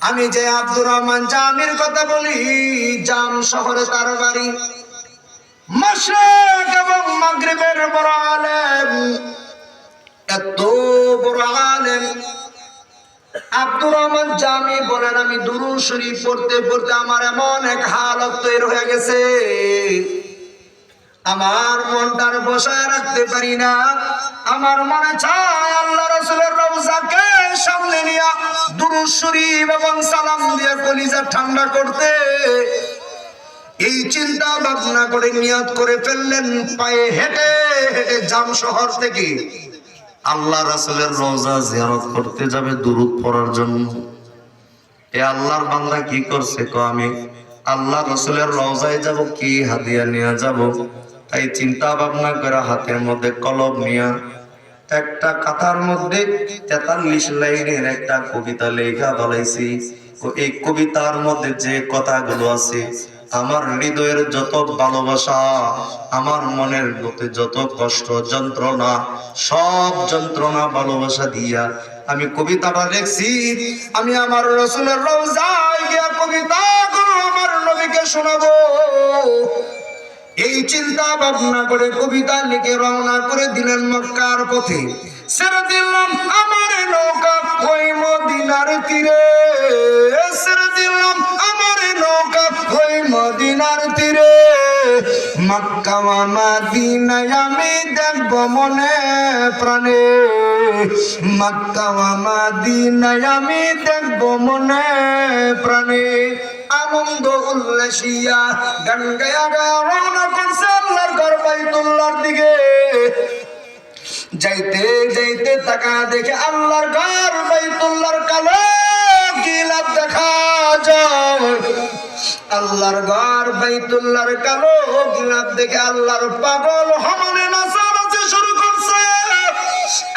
আমি যে আব্দুর রহমান জামির কথা বলি, জাম শহরে তার বাড়ি। মাশরিক এবং মাগরিবের বড় আলেম, এত বড় আলেম আব্দুর রহমান জামি বলেন, আমি দুরূদ শরীফ পড়তে পড়তে আমার এমন এক হালত তৈরি হয়ে গেছে, আমার মনটার বসায় রাখতে পারি না। আমার মনে চায় আল্লাহ রাসূলের রওজাকে সামনে নিয়ে দুরূদ শরীফ এবং সালাম দিয়ে কলিজা ঠান্ডা করতে। এই চিন্তা ভাবনা করে নিয়ত করে ফেললেন, পায়ে হেঁটে হেঁটে জাম শহর থেকে আল্লাহ রাসূলের রওজা জিয়ারত করতে যাবে দুরূদ পড়ার জন্য। এ আল্লাহর বান্দা কি করছে, আমি আল্লাহ রাসূলের রওজায় যাব, কি হাদিয়া নিয়ে যাব। তাই চিন্তা ভাবনা করে হাতের মধ্যে কলম নিয়ে একটা কাতার মধ্যে 43 লাইনের একটা কবিতা লেখা বলাইছি। এই কবিতার মধ্যে যে কথাগুলো আছে, আমার হৃদয়ের যত ভালোবাসা, আমার মনের মধ্যে যত কষ্ট যন্ত্রণা, সব যন্ত্রণা ভালোবাসা দিয়া আমি কবিতাটা লিখছি। আমি আমার রাসূলের রওজায় গিয়া কবিতাগুলো আমার নবীকে শোনাবো। এই চিন্তা ভাবনা করে কবিতা লিখে রওনা করে দিলেন মক্কার পথে। ছেড়ে দিলাম আমার নৌকা ওই মদিনার তীরে, ছেড়ে দিলাম আমার নৌকা ওই মদিনার তীরে। মক্কা ওয়া মদিনায় আমি দেখব মনে প্রাণে, মক্কা ওয়া মদিনায় আমি দেখব মনে প্রাণে। আনন্দ উল্লাসিয়া গান গায়া গায়া রওনা করছে আল্লাহর ঘর বাইতুল্লাহর দিকে। যাইতে যাইতে তাকা দেখে আল্লাহর ঘর বাইতুল্লাহর কালো গিলাফ দেখা যায়। আল্লাহর ঘর বাইতুল্লাহর কালো গিলাফ দেখে আল্লাহর পাগল হমনে নাচানাচি শুরু করছে।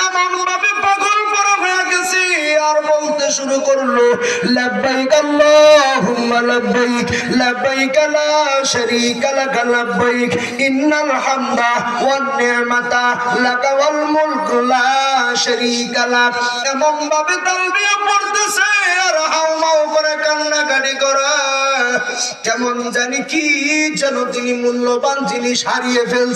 এমন ভাবে পাগল পড়া হয়ে গেছে আর বলতে শুরু করলো, লাব্বাইক আল্লাহুম্মা লাব্বাইক, লাব্বাইক লা শারীকা লাক লাব্বাইক, ইন্নাল হামদা ওয়ান নি'মাতা লাকা ওয়াল মুলকু লা শারীকা লাক। এমন ভাবে তালবিয়া পড়তেছে আর হাওমাও করে কান্নাকাটি করে, কেমন জানি কি যেন তিনি মূল্যবান জিনিস হারিয়ে ফেলছে।